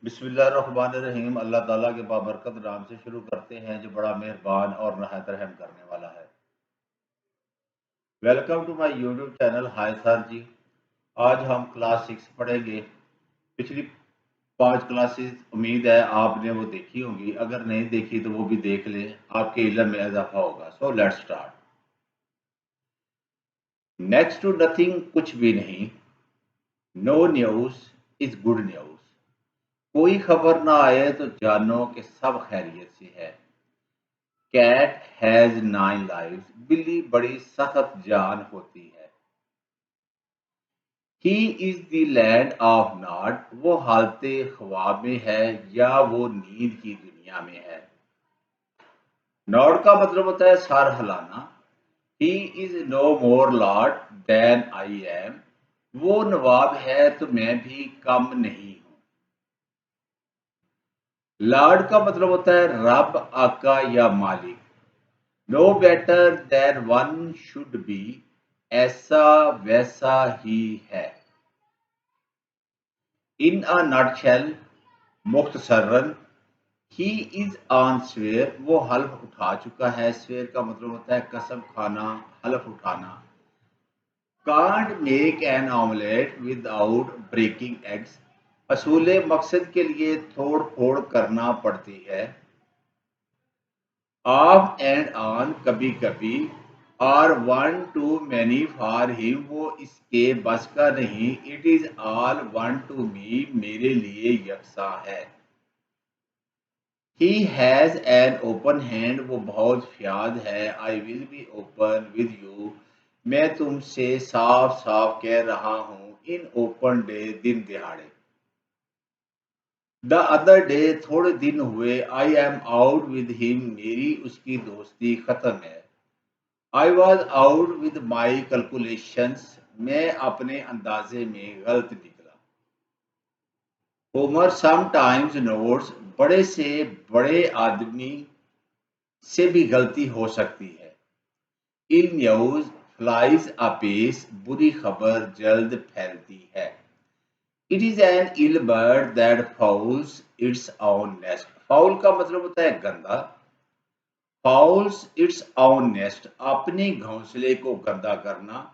बिस्मिल्लाहिर्रहमानिर्रहीम। अल्लाह ताला के बाबरकत नाम से शुरू करते हैं जो बड़ा मेहरबान और नहायत रहम करने वाला है। Welcome to my YouTube channel. Hi sir ji. आज हम क्लास 6 पढ़ेंगे। पिछली 5 क्लासेस उम्मीद है आपने वो देखी होंगी, अगर नहीं देखी तो वो भी देख लें, आपके इल्म में इजाफा होगा। So let's start. Next to nothing, कुछ भी नहीं। No news is good news. कोई खबर ना आए तो जानो कि सब खैरियत से है। Cat has 9 lives. बिल्ली बड़ी सख्त जान होती है। He is the land of not. वो हालते ख्वाब में है या वो नींद की दुनिया में है। नॉट का मतलब होता है सर हिलाना। He is no more lord than I am. वो नवाब है तो मैं भी कम नहीं हूं। लॉर्ड का मतलब होता है रब, आका या मालिक। No better than one should be. ऐसा वैसा ही है। इन अ नटशेल, मुख्तसरन, ही इज ऑन स्वेयर। वो हल्फ उठा चुका है। स्वेयर का मतलब होता है कसम खाना, हल्फ उठाना। Can't make an omelette without breaking eggs. असूल मकसद के लिए तोड़ फोड़ करना पड़ती है। ऑफ एंड ऑन, कभी कभी। और one too many for him, वो इसके बस का नहीं। It is all one to me, मेरे लिए यकसा है। He has an open hand, वो बहुत फ्याद है। I will be open with you, मैं तुमसे साफ साफ कह रहा हूं। इन ओपन डे, दिन दिहाड़े। द अदर डे, थोड़े दिन हुए। I am out with him, मेरी उसकी दोस्ती खत्म है। I was out with my calculations, मैं अपने अंदाजे में गलत निकला। होमर समटाइम्स नोट्स, बड़े से बड़े आदमी से भी गलती हो सकती है। इल न्यूज फ्लाइज अपेस, बुरी खबर जल्द फैलती है। It is an ill bird that fouls its own nest. Foul का मतलब होता है गंदा। फाउल्स इट्स ओन नेस्ट, अपने घोंसले को गंदा करना।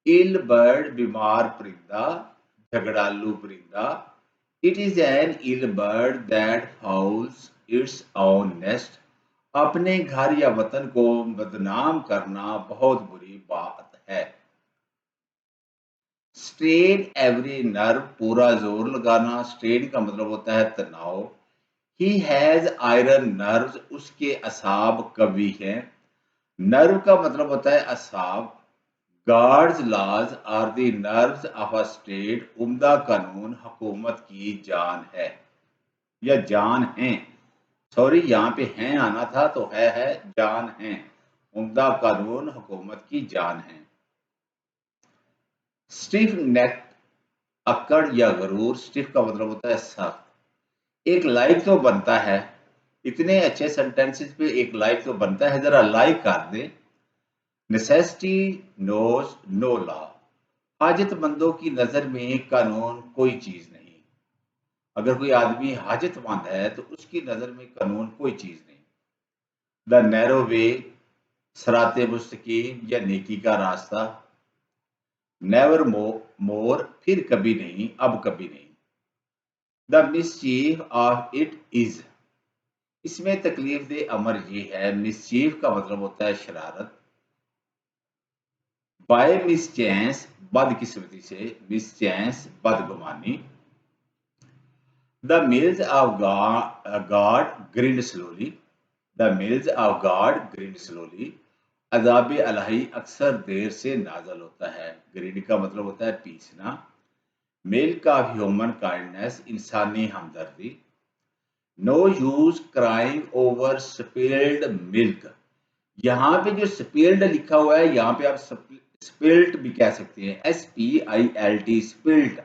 इल बर्ड, बीमार परिंदा, झगड़ालू परिंदा। It is an ill bird that fouls its own nest, अपने घर या वतन को बदनाम करना बहुत बुरी बात है। स्ट्रेन एवरी नर्व, पूरा जोर लगाना। स्ट्रेन का मतलब होता है तनाव। ही हैज आयरन नर्व्स, उसके असाब कवि हैं। नर्व का मतलब होता है असाब। Good laws are the nerves of a state, उम्दा कानून हुकूमत की जान है या जान है। सॉरी, यहाँ पे हैं आना था तो है जान है। उम्दा कानून हुकूमत की जान है। स्टिफ नेक, अक्कड़ या गरूर। स्टिफ का मतलब होता है सख्त। एक लाइक तो बनता है। इतने अच्छे सेंटेंसेस पे एक लाइक तो बनता है, जरा लाइक कर दे। नेसेसिटी नोज नो लॉ, हाजतमंदों की नजर में कानून कोई चीज नहीं। अगर कोई आदमी हाजतमंद है तो उसकी नजर में कानून कोई चीज नहीं। द नैरो वे, सराते मुस्तकीम या नेकी का रास्ता। नेवर मोर, फिर कभी नहीं, अब कभी नहीं। The mischief of it is, इसमें तकलीफ दे अमर ये है। मिसचीफ का मतलब होता है शरारत। बाय मिसचैंस, बदकिस्मती से। मिसचैंस, बदगुमानी। The mills of God grind slowly. The mills of God grind slowly, अजाब अलही अक्सर देर से नाजल होता है। ग्रिंड का मतलब होता है पीसना। मिल्क ऑफ ह्यूमन काइंडनेस, इंसानी हमदर्दी। No use crying over spilled milk, यहाँ पे जो स्पिल्ड लिखा हुआ है, यहाँ पे आप स्पिल्ट भी कह सकते हैं। SPILT, spilt.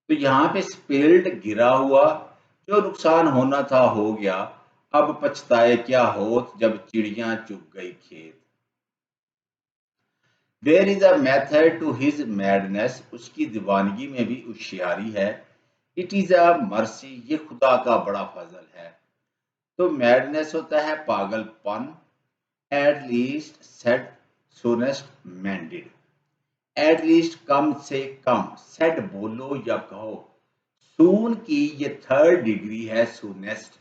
तो यहाँ पे स्पिल्ड गिरा हुआ, जो नुकसान होना था हो गया। अब पछताए क्या होत, जब चिड़िया चुग गई खेत। There is a method to his madness, उसकी दीवानगी में भी होशियारी है। इट इज अ मर्सी, ये खुदा का बड़ा फजल है। तो मैडनेस होता है पागलपन। At least said soonest mended, at least कम से कम, सेड बोलो या कहो। सून की ये थर्ड डिग्री है सोनेस्ट,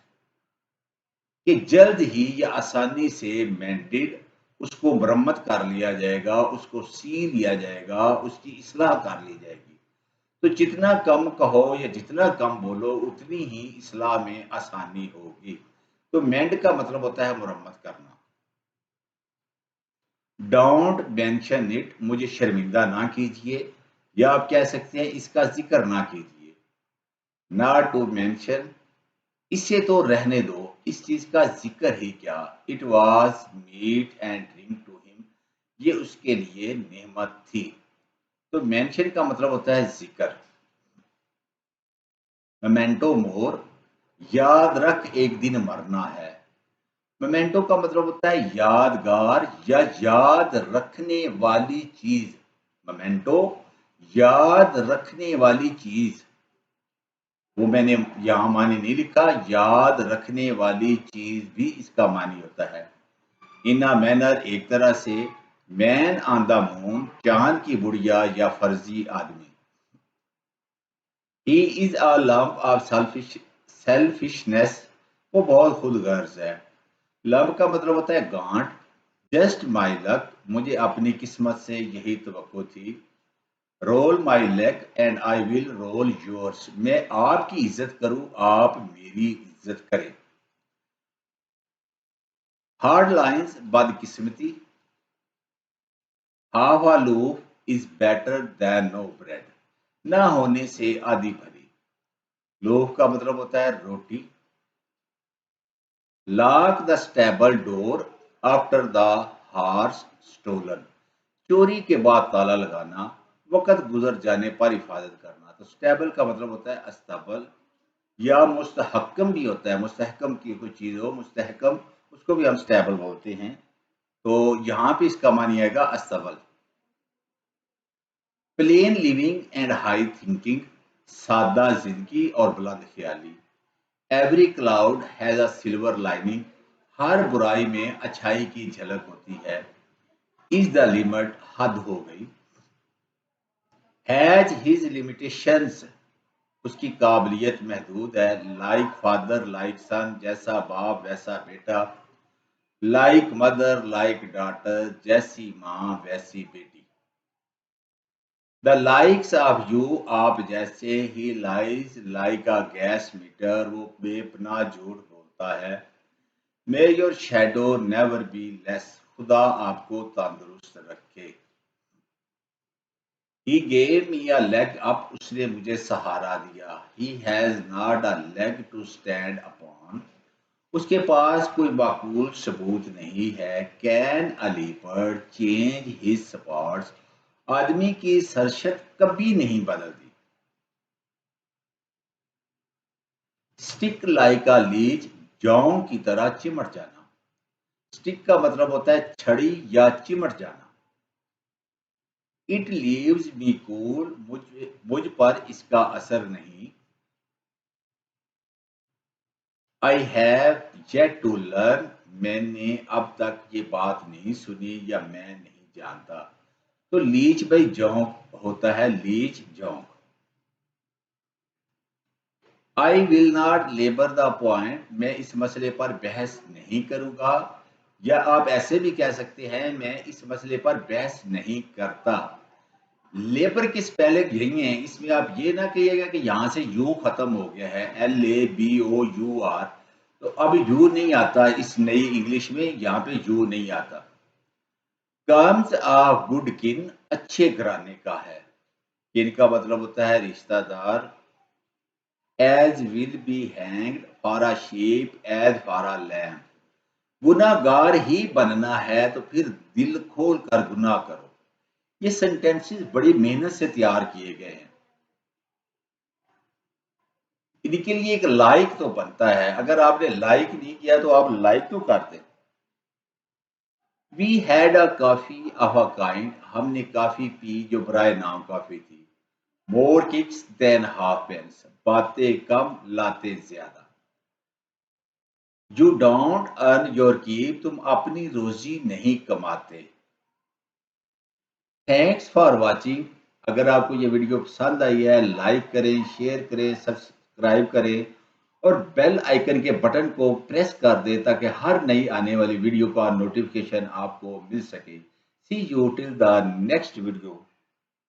कि जल्द ही या आसानी से मैंडेड, उसको मरम्मत कर लिया जाएगा, उसको सी लिया जाएगा, उसकी इस्लाह कर ली जाएगी। तो जितना कम कहो या जितना कम बोलो उतनी ही इस्लाह में आसानी होगी। तो मेंड का मतलब होता है मुरम्मत करना। डोंट मेंशन इट, मुझे शर्मिंदा ना कीजिए, या आप कह सकते हैं इसका जिक्र ना कीजिए। नॉट टू मेंशन, इसे तो रहने दो, इस चीज का जिक्र ही क्या। It was meat and drink to him, ये उसके लिए नेमत थी। तो मेंशन का मतलब होता है जिक्र। मोमेंटो मोर, याद रख एक दिन मरना है। मोमेंटो का मतलब होता है यादगार या याद रखने वाली चीज। मोमेंटो, याद रखने वाली चीज। वो मैंने यहां मानी नहीं लिखा, याद रखने वाली चीज भी इसका मानी होता है। इन अ मैनर, एक तरह से। मैन ऑन द मून, चांद की बुढ़िया या फर्जी आदमी। He is a lump of selfishness, वो बहुत खुदगर्ज है। लंप का मतलब होता है गांठ। जस्ट माई लक, मुझे अपनी किस्मत से यही तवक्को थी। Roll my leg and I will roll yours, मैं आपकी इज्जत करूं, आप मेरी इज्जत करें। हार्ड लाइन्स, बदकिस्मती। Half a loaf is better than no bread, ना होने से आधी भरी। लोफ का मतलब होता है रोटी। Lock the stable door after the horse stolen, चोरी के बाद ताला लगाना, वक्त गुजर जाने पर हिफाजत करना। तो स्टेबल का मतलब होता है अस्तबल, या मुस्तहकम भी होता है। मुस्तहकम की कोई चीज हो, मुस्तहकम, उसको भी हम स्टेबल बोलते हैं। तो यहाँ पे इसका मानी आएगा अस्तबल। Plain living and high thinking, सादा जिंदगी और बुलंद ख्याली। Every cloud has a silver lining, हर बुराई में अच्छाई की झलक होती है। इज द लिमिट, हद हो गई। हैज हिज लिमिटेशंस, उसकी काबिलियत महदूद है। लाइक फादर लाइक सन, जैसा बाप वैसा बेटा। लाइक मदर लाइक डॉटर, जैसी माँ वैसी बेटी। द लाइक्स ऑफ यू, आप जैसे। He lies like a gas meter, वो बेपनाह झूठ बोलता है। May your shadow never be less, खुदा आपको तंदुरुस्त रखे। He gave me a leg up, उसने मुझे सहारा दिया। He has not a leg to stand upon, उसके पास कोई माकूल सबूत नहीं है। Can a leopard change his spots, आदमी की सरशत कभी नहीं बदलती। Stick like a leech, जौ की तरह चिमट जाना। Stick का मतलब होता है छड़ी या चिमट जाना। It leaves me cool, मुझ पर इसका असर नहीं। I have yet to learn, मैंने अब तक ये बात नहीं सुनी या मैं नहीं जानता। तो लीच भाई जोंक होता है, लीच जोंक। I will not labour the point, मैं इस मसले पर बहस नहीं करूंगा। या आप ऐसे भी कह सकते हैं, मैं इस मसले पर बहस नहीं करता। लेबर के स्पेलिंग यही है, इसमें आप ये ना कहिएगा कि यहां से यू खत्म हो गया है, LABOUR। तो अब यू नहीं आता इस नई इंग्लिश में, यहाँ पे यू नहीं आता। कम्स ऑफ गुड किन, अच्छे घराने का है। किन का मतलब होता है रिश्तेदार। As well be hanged for a sheep as for a lamb, गुनाहगार ही बनना है तो फिर दिल खोल कर गुनाह करो। ये सेंटेंसेस बड़ी मेहनत से तैयार किए गए हैं। इनके लिए एक लाइक तो बनता है, अगर आपने लाइक नहीं किया तो आप लाइक तो कर दें। We had a coffee of a kind, हमने कॉफी पी जो बराए नाम कॉफी थी। More kicks than halfpence, باتیں کم لاتے زیادہ. You don't earn your keep. تم اپنی روزی نہیں کماتے. Thanks for watching. اگر آپ کو یہ ویڈیو پسند آئی ہے لائک کریں، شیئر کریں، سبسکرائب کریں اور بیل آئیکن کے بٹن کو پریس کر دیں تاکہ ہر نئی آنے والی ویڈیو کا نوٹیفیکیشن آپ کو مل سکے. See you till the next video.